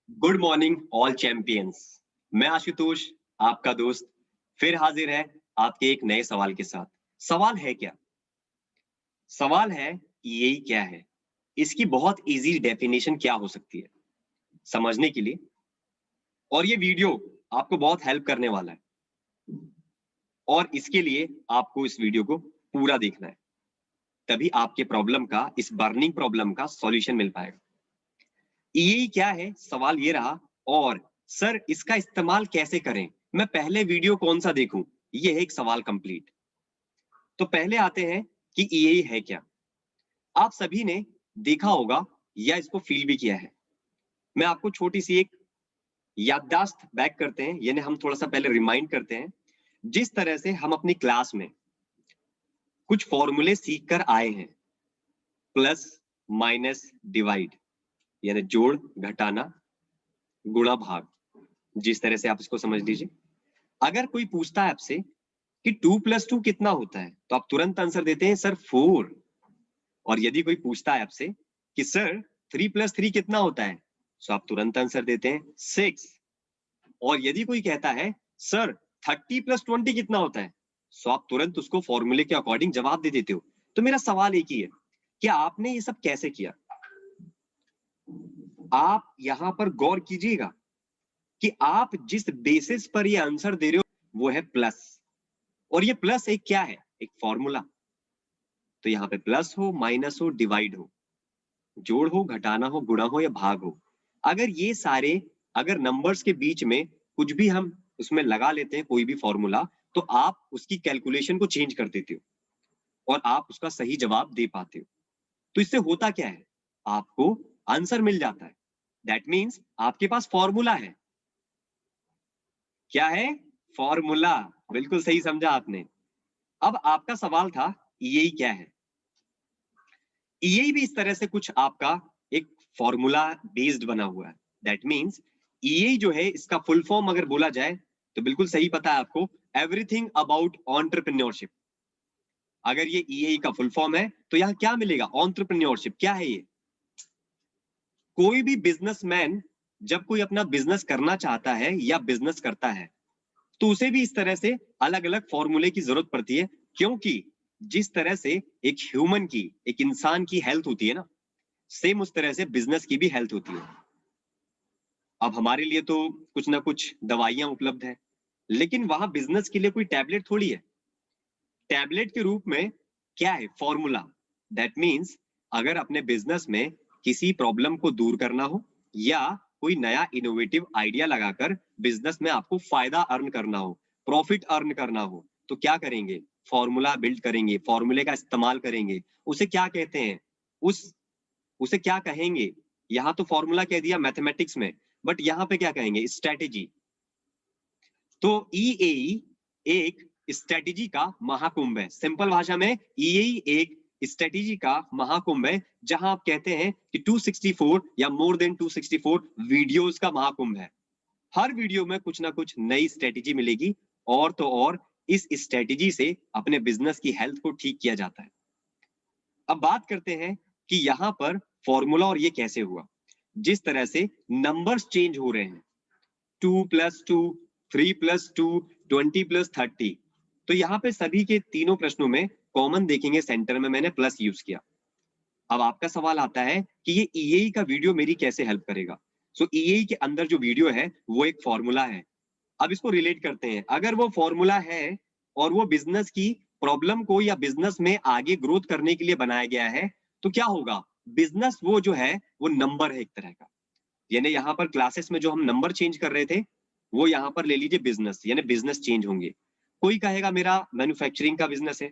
Good morning all champions. मैं आशुतोष, आपका दोस्त, फिर हाजिर है आपके एक नए सवाल के साथ। सवाल है क्या? सवाल है यही क्या है? इसकी बहुत इजी डेफिनेशन क्या हो सकती है समझने के लिए? और ये वीडियो आपको बहुत हेल्प करने वाला है और इसके लिए आपको इस वीडियो को पूरा देखना है, तभी आपके प्रॉब्लम का, इस बर्निंग प्रॉब्लम का सॉल्यूशन मिल पाएगा। यही क्या है, सवाल ये रहा। और सर इसका इस्तेमाल कैसे करें, मैं पहले वीडियो कौन सा देखूं, ये है एक सवाल कंप्लीट। तो पहले आते हैं कि यही है क्या। आप सभी ने देखा होगा या इसको फील भी किया है। मैं आपको छोटी सी एक याददाश्त बैक करते हैं, यानी हम थोड़ा सा पहले रिमाइंड करते हैं। जिस तरह से हम अपनी क्लास में कुछ फॉर्मूले सीख कर आए हैं, प्लस माइनस डिवाइड, यानी जोड़ घटाना गुणा भाग, जिस तरह से आप इसको समझ लीजिए। अगर कोई पूछता है आपसे कि 2+2 कितना होता है, तो आप तुरंत आंसर देते हैं सर 4। और यदि कोई पूछता है आपसे कि सर 3+3 कितना होता है, तो आप तुरंत आंसर देते हैं 6। और यदि कोई कहता है सर 30+20 कितना होता है, तो आप तुरंत उसको फॉर्मूले के अकॉर्डिंग जवाब दे देते हो। तो मेरा सवाल एक ही है कि आपने ये सब कैसे किया। आप यहां पर गौर कीजिएगा कि आप जिस बेसिस पर ये आंसर दे रहे हो वो है प्लस। और ये प्लस एक क्या है, एक फॉर्मूला। तो यहाँ पे प्लस हो, माइनस हो, डिवाइड हो, जोड़ हो, घटाना हो, गुणा हो या भाग हो, अगर ये सारे, अगर नंबर्स के बीच में कुछ भी हम उसमें लगा लेते हैं, कोई भी फॉर्मूला, तो आप उसकी कैलकुलेशन को चेंज कर देते हो और आप उसका सही जवाब दे पाते हो। तो इससे होता क्या है, आपको आंसर मिल जाता है। दैट मीन्स आपके पास फॉर्मूला है। क्या है? फॉर्मूला। बिल्कुल सही समझा आपने। अब आपका सवाल था यही क्या है। यही भी इस तरह से कुछ आपका एक फॉर्मूला बेस्ड बना हुआ है। दैट मीन्स यही जो है, इसका फुल फॉर्म अगर बोला जाए तो बिल्कुल सही पता है आपको, एवरीथिंग अबाउट एंटरप्रेन्योरशिप। अगर ये ईए का फुल फॉर्म है तो यहाँ क्या मिलेगा? एंटरप्रेन्योरशिप। क्या है ये? कोई भी बिजनेसमैन जब कोई अपना बिजनेस करना चाहता है या बिजनेस करता है, तो उसे भी इस तरह से अलग अलग फॉर्मूले की जरूरत पड़ती है। क्योंकि जिस तरह से एक ह्यूमन की, एक इंसान की हेल्थ होती है ना, सेम उस तरह से बिजनेस की भी हेल्थ होती है। अब हमारे लिए तो कुछ ना कुछ दवाइयां उपलब्ध है, लेकिन वहां बिजनेस के लिए कोई टैबलेट थोड़ी है। टैबलेट के रूप में क्या है? फॉर्मूला। दैट मीन्स अगर अपने बिजनेस में किसी प्रॉब्लम को दूर करना हो या कोई नया इनोवेटिव आइडिया लगाकर बिजनेस में आपको फायदा अर्न करना हो, प्रॉफिट अर्न करना हो, तो क्या करेंगे? फॉर्मूला बिल्ड करेंगे, फॉर्मूले का इस्तेमाल करेंगे। उसे क्या कहते हैं? उस उसे क्या कहेंगे? यहाँ तो फॉर्मूला कह दिया मैथमेटिक्स में, बट यहाँ पे क्या कहेंगे? स्ट्रेटेजी। तो ईएई एक स्ट्रेटेजी का महाकुंभ है। सिंपल भाषा में ईएई एक स्ट्रेटेजी का महाकुंभ है, जहां आप कहते हैं कि 264 या मोर देन 264 वीडियोस का महाकुंभ है। हर वीडियो में कुछ ना कुछ नई स्ट्रेटेजी मिलेगी, और तो और इस स्ट्रेटेजी से अपने बिजनेस की हेल्थ को ठीक किया जाता है। अब बात करते हैं कि यहाँ पर फॉर्मूला और ये कैसे हुआ। जिस तरह से नंबर्स चेंज हो रहे हैं, 2+2, 3+2, 20+30, तो यहाँ पे सभी के तीनों प्रश्नों में कॉमन देखेंगे, सेंटर में मैंने प्लस यूज किया। अब आपका सवाल आता है कि ये ईएई का वीडियो मेरी कैसे हेल्प करेगा। सो ईएई के अंदर जो वीडियो है वो एक फॉर्मूला है। अब इसको रिलेट करते हैं। अगर वो फॉर्मूला है और वो बिजनेस की प्रॉब्लम को या बिजनेस में आगे ग्रोथ करने के लिए बनाया गया है, तो क्या होगा? बिजनेस वो जो है वो नंबर है एक तरह का। यानी यहाँ पर क्लासेस में जो हम नंबर चेंज कर रहे थे, वो यहाँ पर ले लीजिए बिजनेस, यानी बिजनेस चेंज होंगे। कोई कहेगा मेरा मैन्युफैक्चरिंग का बिजनेस है,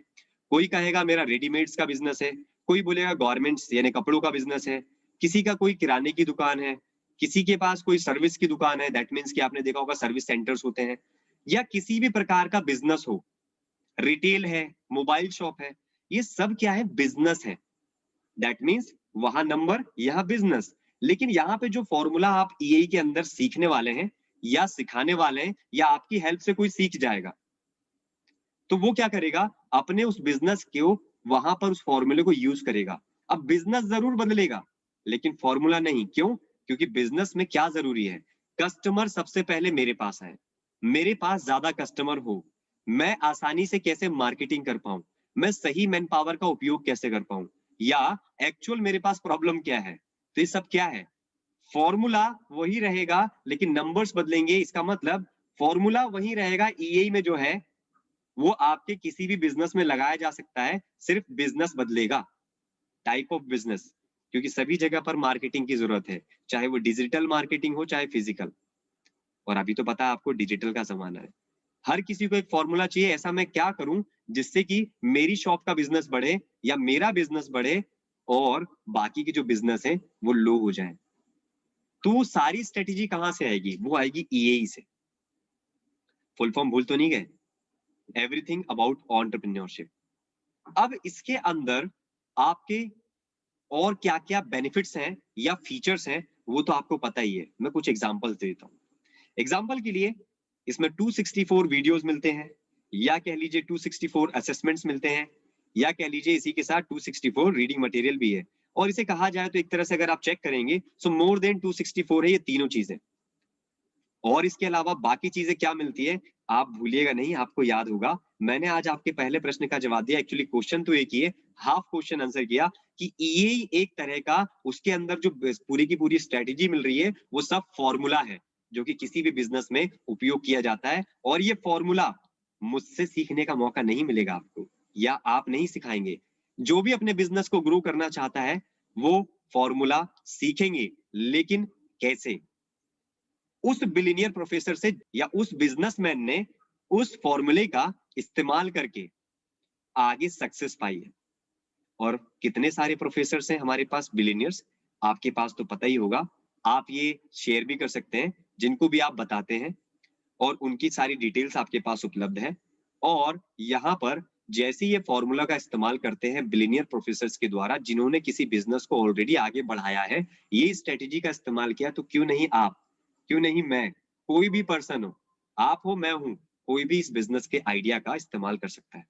कोई कहेगा मेरा रेडीमेड्स का बिजनेस है, कोई बोलेगा गारमेंट्स यानी कपड़ों का बिजनेस है, किसी का कोई किराने की दुकान है, किसी के पास कोई सर्विस की दुकान है। दैट मीन्स कि आपने देखा होगा सर्विस सेंटर्स होते हैं, या किसी भी प्रकार का बिजनेस हो, रिटेल है, मोबाइल शॉप है, ये सब क्या है? बिजनेस है। दैट मीन्स वहां नंबर, यहाँ बिजनेस। लेकिन यहाँ पे जो फॉर्मूला आप ईएई के अंदर सीखने वाले हैं या सिखाने वाले हैं, या आपकी हेल्प से कोई सीख जाएगा, तो वो क्या करेगा? अपने उस बिजनेस को वहां पर उस फॉर्मूले को यूज करेगा। अब बिजनेस जरूर बदलेगा लेकिन फॉर्मूला नहीं। क्यों? क्योंकि बिजनेस में क्या जरूरी है, कस्टमर सबसे पहले मेरे पास आए, मेरे पास ज्यादा कस्टमर हो, मैं आसानी से कैसे मार्केटिंग कर पाऊं, मैं सही मैन पावर का उपयोग कैसे कर पाऊं, या एक्चुअल मेरे पास प्रॉब्लम क्या है। तो ये सब क्या है, फॉर्मूला वही रहेगा लेकिन नंबर्स बदलेंगे। इसका मतलब फॉर्मूला वही रहेगा, ईए में जो है वो आपके किसी भी बिजनेस में लगाया जा सकता है, सिर्फ बिजनेस बदलेगा, टाइप ऑफ बिजनेस, क्योंकि सभी जगह पर मार्केटिंग की जरूरत है, चाहे वो डिजिटल मार्केटिंग हो चाहे फिजिकल। और अभी तो पता है आपको डिजिटल का जमाना है, हर किसी को एक फॉर्मूला चाहिए, ऐसा मैं क्या करूं जिससे कि मेरी शॉप का बिजनेस बढ़े या मेरा बिजनेस बढ़े और बाकी के जो बिजनेस है वो लो हो जाए। तो वो सारी स्ट्रेटेजी कहां से आएगी, वो आएगी ईए से। फुल फॉर्म भूल तो नहीं गए, एवरीथिंग अबाउट एंटरप्रेन्योरशिप। अब इसके अंदर आपके और क्या क्या बेनिफिट्स हैं या फीचर्स हैं वो तो आपको पता ही है, मैं कुछ एग्जांपल्स देता हूँ। एग्जांपल के लिए इसमें 264 वीडियोस मिलते हैं, या कह लीजिए 264 असेसमेंट्स मिलते हैं, या कह लीजिए इसी के साथ 264 रीडिंग मटेरियल भी है। और इसे कहा जाए तो एक तरह से अगर आप चेक करेंगे सो मोर देन 264 है ये तीनों चीजें। और इसके अलावा बाकी चीजें क्या मिलती है आप भूलिएगा नहीं, आपको याद होगा, मैंने आज आपके पहले प्रश्न का जवाब दिया, एक्चुअली क्वेश्चन तो एक ही है, हाफ क्वेश्चन आंसर किया कि ईए एक तरह का, उसके अंदर जो पूरी की पूरी स्ट्रेटेजी मिल रही है वो सब फॉर्मूला है जो कि किसी भी बिजनेस में उपयोग किया जाता है। और ये फॉर्मूला मुझसे सीखने का मौका नहीं मिलेगा आपको, या आप नहीं सिखाएंगे। जो भी अपने बिजनेस को ग्रो करना चाहता है वो फॉर्मूला सीखेंगे, लेकिन कैसे, उस बिलियनियर प्रोफेसर से या उस बिजनेसमैन ने उस फॉर्मूले का इस्तेमाल करके आगे सक्सेस पाई है। और कितने सारे प्रोफेसर हैं हमारे पास बिलियनियर्स, आपके पास तो पता ही होगा, आप ये शेयर भी कर सकते हैं जिनको भी आप बताते हैं, और उनकी सारी डिटेल्स आपके पास उपलब्ध है। और यहाँ पर जैसे ये फॉर्मूला का इस्तेमाल करते हैं बिलियनियर प्रोफेसर के द्वारा जिन्होंने किसी बिजनेस को ऑलरेडी आगे बढ़ाया है, ये स्ट्रेटेजी का इस्तेमाल किया, तो क्यों नहीं आप, क्यों नहीं मैं, कोई भी पर्सन हो, आप हो मैं हूं, कोई भी इस बिजनेस के आइडिया का इस्तेमाल कर सकता है।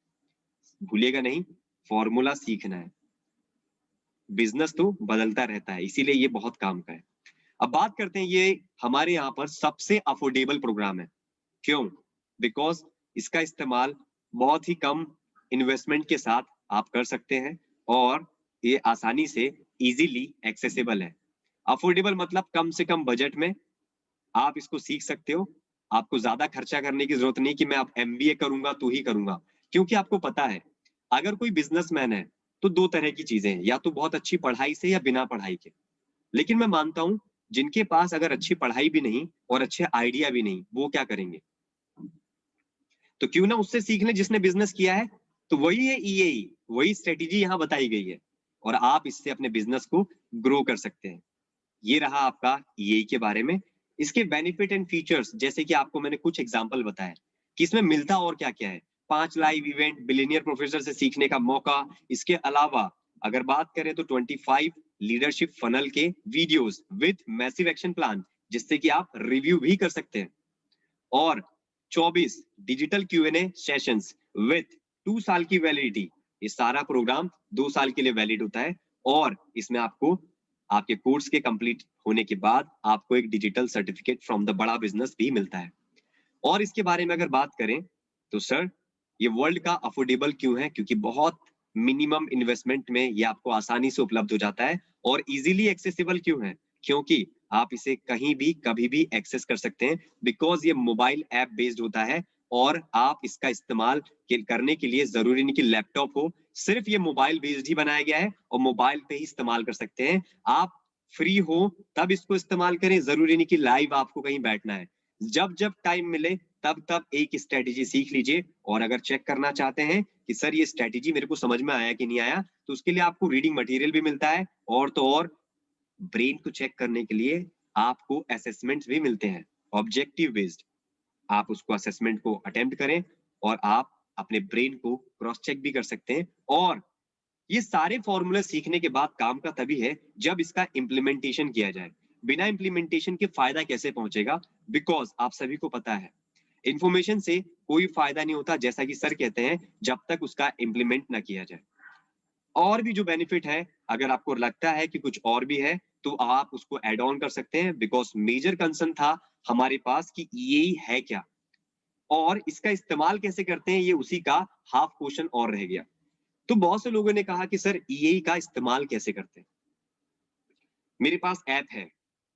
भूलिएगा नहीं, फॉर्मूला सीखना है, बिजनेस तो बदलता रहता है, इसीलिए ये बहुत काम का है। अब बात करते हैं, ये हमारे यहाँ पर सबसे अफोर्डेबल प्रोग्राम है। क्यों? बिकॉज इसका इस्तेमाल बहुत ही कम इन्वेस्टमेंट के साथ आप कर सकते हैं, और ये आसानी से इजीली एक्सेसिबल है। अफोर्डेबल मतलब कम से कम बजट में आप इसको सीख सकते हो। आपको ज्यादा खर्चा करने की जरूरत नहीं कि मैं अब एमबीए करूंगा तो ही करूंगा, क्योंकि आपको पता है अगर कोई बिजनेसमैन है तो दो तरह की चीजें हैं, या तो बहुत अच्छी पढ़ाई से या बिना पढ़ाई के। लेकिन मैं मानता हूं जिनके पास अगर अच्छी पढ़ाई भी नहीं और अच्छे आइडिया भी नहीं, वो क्या करेंगे, तो क्यों ना उससे सीख लें जिसने बिजनेस किया है। तो वही है ईएई, वही स्ट्रेटेजी यहाँ बताई गई है, और आप इससे अपने बिजनेस को ग्रो कर सकते हैं। ये रहा आपका ईएई के बारे में। इसके बेनिफिट एंड फीचर्स, जैसे कि आपको मैंने कुछ एग्जांपल बताया कि इसमें मिलता और क्या क्या है, 5 लाइव इवेंट, बिलियनियर प्रोफेसर से सीखने का मौका। इसके अलावा अगर बात करें तो 25 लीडरशिप फनल के videos with massive action plan, जिससे कि आप रिव्यू भी कर सकते हैं। और 24 डिजिटल क्यूएनए सेशंस विद 2 साल की वैलिडिटी। ये सारा प्रोग्राम 2 साल के लिए वैलिड होता है, और इसमें आपको आपके कोर्स के कंप्लीट होने के बाद आपको एक डिजिटल सर्टिफिकेट फ्रॉम द बड़ा बिजनेस भी मिलता है। और इसके बारे में अगर बात करें तो सर, ये वर्ल्ड का अफोर्डेबल क्यों है, क्योंकि बहुत मिनिमम इन्वेस्टमेंट में ये आपको आसानी से उपलब्ध हो जाता है। और इजीली एक्सेसिबल क्यों है, क्योंकि आप इसे कहीं भी कभी भी एक्सेस कर सकते हैं, बिकॉज ये मोबाइल ऐप बेस्ड होता है। और आप इसका इस्तेमाल करने के लिए जरूरी नहीं कि लैपटॉप हो, सिर्फ ये मोबाइल बेस्ड ही बनाया गया है और मोबाइल पे ही इस्तेमाल कर सकते हैं। आप फ्री हो तब इसको इस्तेमाल करें, जरूरी नहीं कि लाइव आपको कहीं बैठना है। जब जब टाइम मिले तब तब एक स्ट्रेटेजी सीख लीजिए। और अगर चेक करना चाहते हैं कि सर ये स्ट्रेटेजी मेरे को समझ में आया कि नहीं आया, तो उसके लिए आपको रीडिंग मटेरियल भी मिलता है, और तो और ब्रेन को चेक करने के लिए आपको असेसमेंट्स भी मिलते हैं ऑब्जेक्टिव बेस्ड। आप उसको असेसमेंट को अटेम्प्ट करें और आप अपने ब्रेन को क्रॉस चेक भी कर सकते हैं। और ये सारे फॉर्मूले सीखने के बाद काम का तभी है जब इसका इम्प्लीमेंटेशन किया जाए। बिना इम्प्लीमेंटेशन के फायदा कैसे पहुंचेगा, बिकॉज आप सभी को पता है इंफॉर्मेशन से कोई फायदा नहीं होता, जैसा कि सर कहते हैं, जब तक उसका इम्प्लीमेंट ना किया जाए। और भी जो बेनिफिट है, अगर आपको लगता है कि कुछ और भी है तो आप उसको ऐड ऑन कर सकते हैं, बिकॉज मेजर कंसर्न था हमारे पास कि ईएई है क्या और इसका इस्तेमाल कैसे करते हैं, ये उसी का हाफ क्वेश्चन और रह गया। तो बहुत से लोगों ने कहा कि सर ईएई का इस्तेमाल कैसे करते हैं, मेरे पास ऐप है,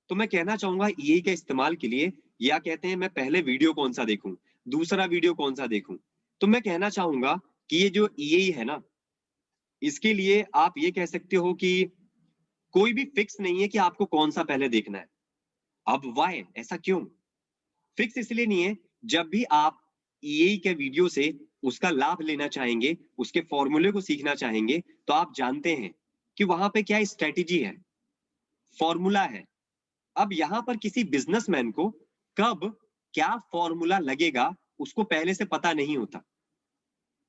तो मैं कहना चाहूंगा ईएई का इस्तेमाल के लिए, या कहते हैं मैं पहले वीडियो कौन सा देखूं, दूसरा वीडियो कौन सा देखूं, तो मैं कहना चाहूंगा कि ये जो ईएई है ना, इसके लिए आप ये कह सकते हो कि कोई भी फिक्स नहीं है कि आपको कौन सा पहले देखना है। अब वाई, ऐसा क्यों? फिक्स इसलिए नहीं है, जब भी आप ईएई के वीडियो से उसका लाभ लेना चाहेंगे, उसके फॉर्मूले को सीखना चाहेंगे, तो आप जानते हैं कि वहां पे क्या स्ट्रेटेजी है, फॉर्मूला है। अब यहां पर किसी बिजनेसमैन को कब क्या फॉर्मूला लगेगा उसको पहले से पता नहीं होता,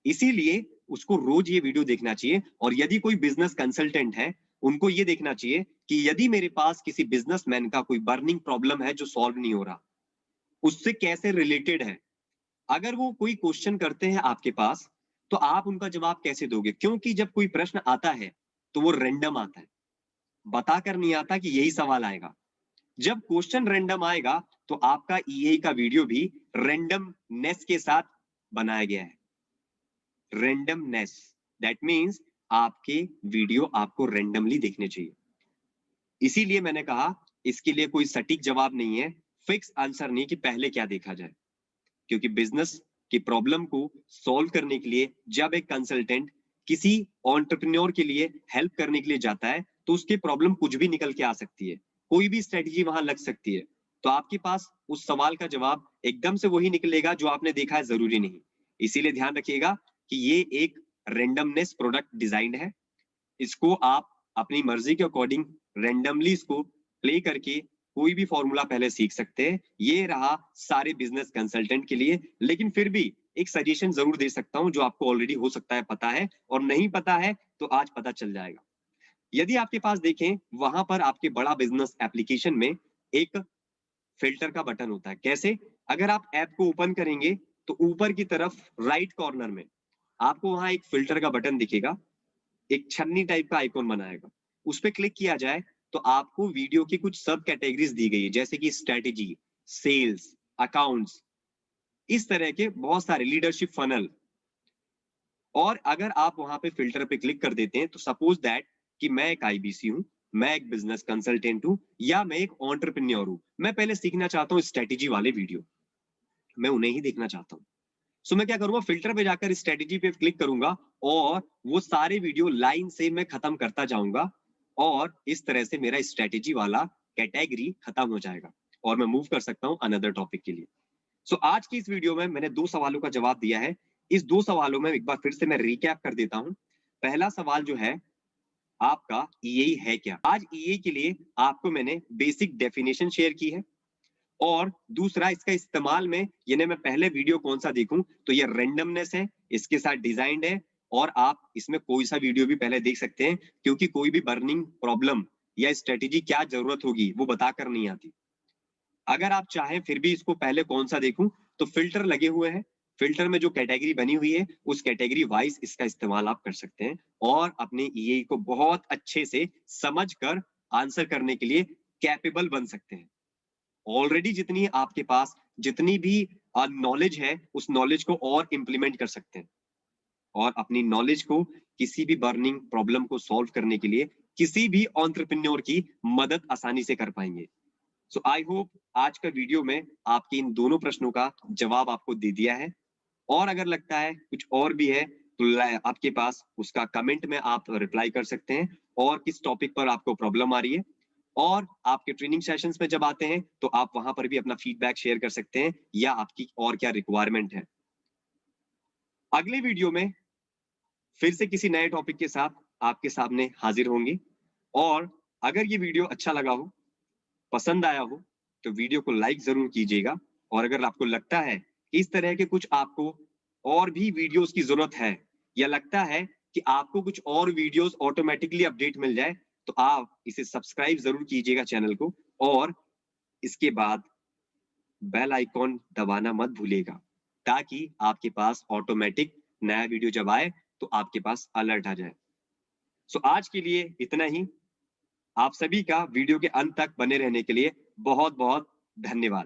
इसीलिए उसको रोज ये वीडियो देखना चाहिए। और यदि कोई बिजनेस कंसल्टेंट है, उनको ये देखना चाहिए कि यदि मेरे पास किसी बिजनेसमैन का कोई बर्निंग प्रॉब्लम है जो सॉल्व नहीं हो रहा, उससे कैसे रिलेटेड है, अगर वो कोई क्वेश्चन करते हैं आपके पास, तो आप उनका जवाब कैसे दोगे? क्योंकि जब कोई प्रश्न आता है तो वो रैंडम आता है, बताकर नहीं आता कि यही सवाल आएगा। जब क्वेश्चन रैंडम आएगा तो आपका ईए का वीडियो भी रैंडमनेस के साथ बनाया गया है। रैंडमनेस, दैट मींस आपके वीडियो आपको रैंडमली देखने चाहिए। इसीलिए मैंने कहा इसके लिए कोई सटीक जवाब नहीं है, फिक्स आंसर नहीं कि पहले क्या देखा जाए, क्योंकि बिजनेस की प्रॉब्लम को सॉल्व करने के लिए जब एक कंसल्टेंट किसी एंटरप्रेन्योर के लिए हेल्प करने के लिए जाता है, तो उसकी प्रॉब्लम कुछ भी निकल के आ सकती है, कोई भी स्ट्रेटजी वहां लग सकती है। तो आपके पास उस सवाल का जवाब एकदम से वही निकलेगा जो आपने देखा है, जरूरी नहीं। इसीलिए ध्यान रखिएगा कि ये एक रेंडमनेस प्रोडक्ट डिजाइन है, इसको आप अपनी मर्जी के अकॉर्डिंग रैंडमली इसको प्ले करके कोई भी फॉर्मूला पहले सीख सकते हैं। ये रहा सारे बिजनेस कंसल्टेंट के लिए, लेकिन फिर भी एक सजेशन जरूर दे सकता हूं जो आपको ऑलरेडी हो सकता है पता है, और नहीं पता है तो आज पता चल जाएगा। यदि आपके पास देखें, वहां पर आपके बड़ा बिजनेस एप्लीकेशन में एक फिल्टर का बटन होता है। कैसे? अगर आप ऐप को ओपन करेंगे तो ऊपर की तरफ राइट कॉर्नर में आपको वहां एक फिल्टर का बटन दिखेगा, एक छन्नी टाइप का आइकॉन बनाएगा, उस पर क्लिक किया जाए तो आपको वीडियो की कुछ सब कैटेगरीज दी गई है, जैसे कि स्ट्रेटेजी, सेल्स, अकाउंट्स, इस तरह के बहुत सारे, लीडरशिप फनल। और अगर आप वहां पे फिल्टर पे क्लिक कर देते हैं, तो सपोज दैट कि मैं एक आईबीसी हूं, मैं एक बिजनेस कंसल्टेंट हूं, या मैं एक एंटरप्रेन्योर हूं, मैं पहले सीखना चाहता हूँ स्ट्रेटेजी वाले वीडियो, मैं उन्हें ही देखना चाहता हूँ। सो मैं क्या करूंगा, फिल्टर पे जाकर स्ट्रेटेजी पे क्लिक करूंगा और वो सारे वीडियो लाइन से मैं खत्म करता जाऊंगा, और इस तरह से मेरा स्ट्रेटेजी वाला कैटेगरी खत्म हो जाएगा और मैं मूव कर सकता हूं अनदर टॉपिक के लिए। सो आज की इस वीडियो में मैंने 2 सवालों का जवाब दिया है। इस 2 सवालों में एक बार फिर से मैं रिकैप कर देता हूं। पहला सवाल जो है आपका, ईएई है क्या? आज ईएई के लिए आपको मैंने बेसिक डेफिनेशन शेयर की है, और दूसरा इसका इस्तेमाल में, यानी मैं पहले वीडियो कौन सा देखूं, तो ये रेंडमनेस है, इसके साथ डिजाइंड है, और आप इसमें कोई सा वीडियो भी पहले देख सकते हैं, क्योंकि कोई भी बर्निंग प्रॉब्लम या स्ट्रेटेजी क्या जरूरत होगी वो बताकर नहीं आती। अगर आप चाहें फिर भी इसको पहले कौन सा देखूं, तो फिल्टर लगे हुए हैं, फिल्टर में जो कैटेगरी बनी हुई है उस कैटेगरी वाइज इसका इस्तेमाल आप कर सकते हैं, और अपने ईए को बहुत अच्छे से समझ कर आंसर करने के लिए कैपेबल बन सकते हैं। ऑलरेडी जितनी आपके पास जितनी भी नॉलेज है, उस नॉलेज को और इंप्लीमेंट कर सकते हैं, और अपनी नॉलेज को किसी भी बर्निंग प्रॉब्लम को सॉल्व करने के लिए किसी भी एंटरप्रेन्योर की मदद आसानी से कर पाएंगे। सो आई होप आज का वीडियो में आपके इन दोनों प्रश्नों का जवाब आपको दे दिया है, और अगर लगता है कुछ और भी है तो आपके पास उसका कमेंट में आप रिप्लाई कर सकते हैं, और किस टॉपिक पर आपको प्रॉब्लम आ रही है। और आपके ट्रेनिंग सेशंस में जब आते हैं तो आप वहां पर भी अपना फीडबैक शेयर कर सकते हैं, या आपकी और क्या रिक्वायरमेंट है। अगले वीडियो में फिर से किसी नए टॉपिक के साथ आपके सामने हाजिर होंगे, और अगर ये वीडियो अच्छा लगा हो, पसंद आया हो, तो वीडियो को लाइक जरूर कीजिएगा। और अगर आपको लगता है कि इस तरह के कुछ आपको और भी वीडियोस की जरूरत है, या लगता है कि आपको कुछ और वीडियोस ऑटोमेटिकली अपडेट मिल जाए, तो आप इसे सब्सक्राइब जरूर कीजिएगा चैनल को, और इसके बाद बेल आइकॉन दबाना मत भूलिएगा, ताकि आपके पास ऑटोमेटिक नया वीडियो जब आए तो आपके पास अलर्ट आ जाए। सो आज के लिए इतना ही। आप सभी का वीडियो के अंत तक बने रहने के लिए बहुत बहुत धन्यवाद।